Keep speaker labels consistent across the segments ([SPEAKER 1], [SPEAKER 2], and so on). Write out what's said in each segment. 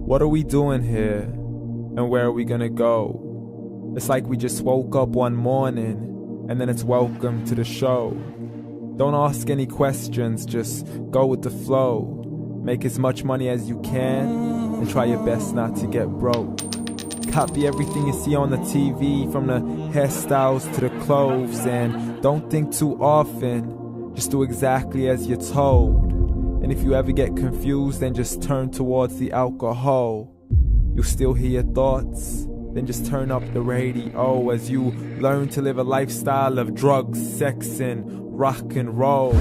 [SPEAKER 1] What are we doing here? And where are we gonna go? It's like we just woke up one morning and then it's welcome to the show. Don't ask any questions, just go with the flow. Make as much money as you can and try your best not to get broke. Copy everything you see on the TV, from the hairstyles to the clothes, and don't think too often, just do exactly as you're told. And if you ever get confused, then just turn towards the alcohol. You'll still hear your thoughts, then just turn up the radio as you learn to live a lifestyle of drugs, sex, and rock and roll.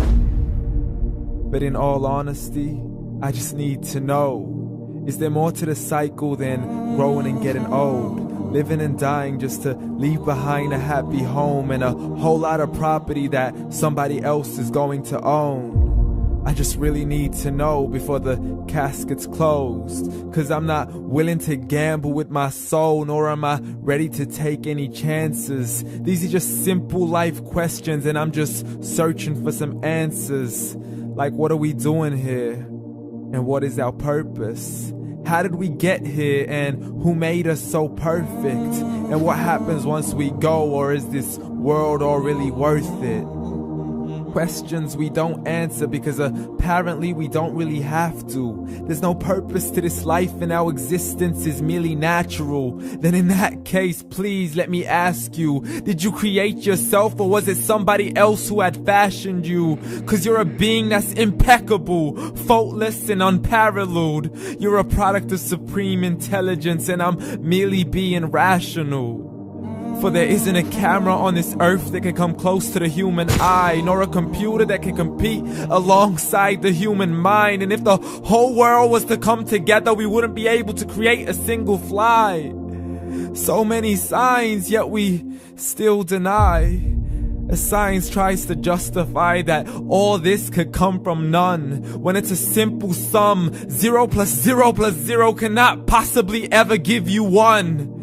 [SPEAKER 1] But in all honesty, I just need to know, is there more to the cycle than growing and getting old? Living and dying just to leave behind a happy home and a whole lot of property that somebody else is going to own. I just really need to know before the casket's closed, 'cause I'm not willing to gamble with my soul, nor am I ready to take any chances. These are just simple life questions and I'm just searching for some answers. Like, what are we doing here? And what is our purpose? How did we get here, and who made us so perfect? And what happens once we go, or is this world all really worth it? Questions we don't answer because apparently we don't really have to. There's no purpose to this life and our existence is merely natural. Then in that case, please let me ask you, did you create yourself, or was it somebody else who had fashioned you? 'Cause you're a being that's impeccable, faultless and unparalleled. You're a product of supreme intelligence and I'm merely being rational. For there isn't a camera on this earth that can come close to the human eye, nor a computer that can compete alongside the human mind. And if the whole world was to come together, we wouldn't be able to create a single fly. So many signs, yet we still deny. As science tries to justify that all this could come from none, when it's a simple sum. 0 plus 0 plus 0 cannot possibly ever give you 1.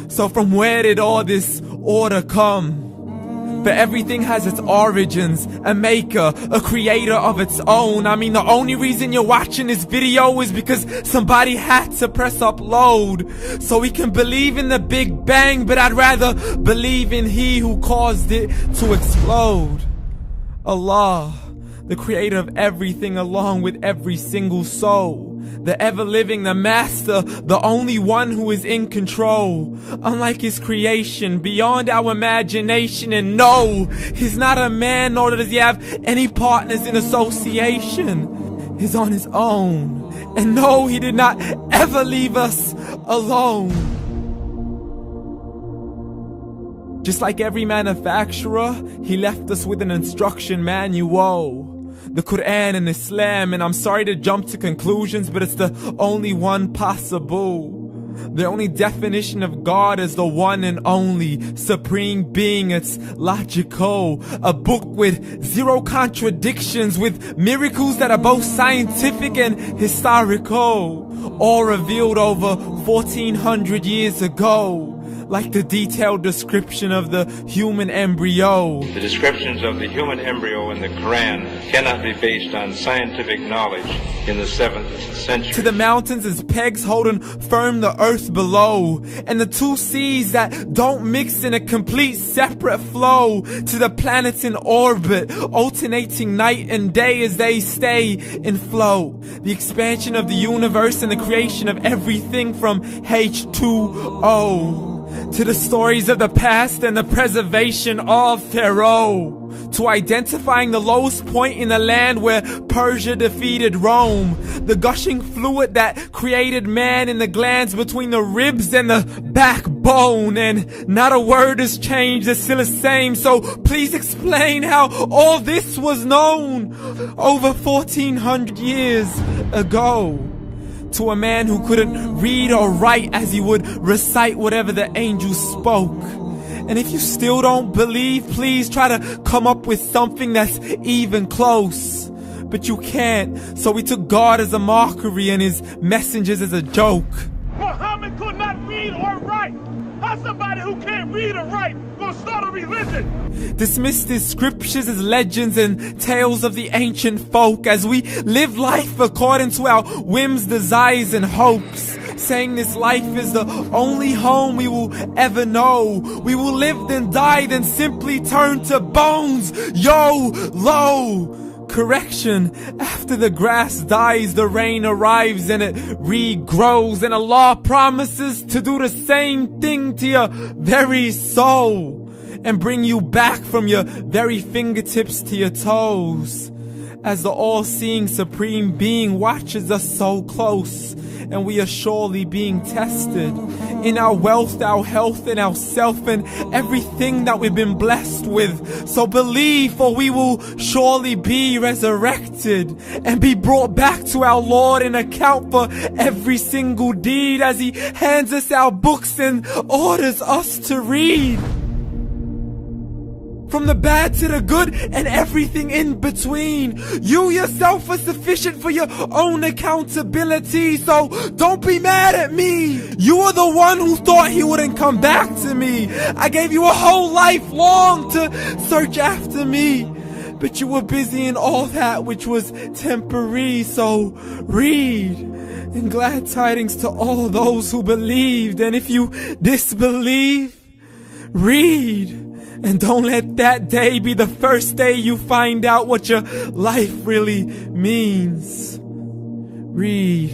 [SPEAKER 1] So from where did all this order come? For everything has its origins, a maker, a creator of its own. I mean, the only reason you're watching this video is because somebody had to press upload. So we can believe in the Big Bang, but I'd rather believe in He who caused it to explode. Allah, the creator of everything along with every single soul. The ever-living, the master, the only one who is in control. Unlike his creation, beyond our imagination. And no, he's not a man, nor does he have any partners in association. He's on his own. And no, he did not ever leave us alone. Just like every manufacturer, he left us with an instruction manual. The Quran and Islam, and I'm sorry to jump to conclusions, but it's the only one possible. The only definition of God is the one and only supreme being. It's logical, a book with 0 contradictions, with miracles that are both scientific and historical, all revealed over 1400 years ago. Like the detailed description of the human embryo.
[SPEAKER 2] The descriptions of the human embryo in the Quran cannot be based on scientific knowledge in the 7th century.
[SPEAKER 1] To the mountains as pegs holding firm the earth below, and the 2 seas that don't mix in a complete separate flow. To the planets in orbit, alternating night and day as they stay in flow. The expansion of the universe and the creation of everything from H2O. To the stories of the past and the preservation of Pharaoh. To identifying the lowest point in the land where Persia defeated Rome. The gushing fluid that created man in the glands between the ribs and the backbone. And not a word has changed, it's still the same. So please explain how all this was known over 1400 years ago. To a man who couldn't read or write, as he would recite whatever the angels spoke. And if you still don't believe, please try to come up with something that's even close. But you can't, so we took God as a mockery and his messengers as a joke.
[SPEAKER 3] Muhammad could not read or write. How's somebody who can't read or write gonna start a religion?
[SPEAKER 1] Dismissed his scriptures as legends and tales of the ancient folk, as we live life according to our whims, desires, and hopes. saying this life is the only home we will ever know. We will live then die, then simply turn to bones. YOLO! Correction, after the grass dies, the rain arrives and it regrows, and Allah promises to do the same thing to your very soul and bring you back from your very fingertips to your toes, as the all-seeing supreme being watches us so close, and we are surely being tested in our wealth, our health, and our self, and everything that we've been blessed with. So believe, for we will surely be resurrected and be brought back to our Lord and account for every single deed, as He hands us our books and orders us to read. From the bad to the good and everything in between. You yourself are sufficient for your own accountability, so don't be mad at me. You are the one who thought He wouldn't come back to me. I gave you a whole life long to search after me, but you were busy in all that which was temporary. So read, and glad tidings to all those who believed. And if you disbelieve, read. And don't let that day be the first day you find out what your life really means. Read.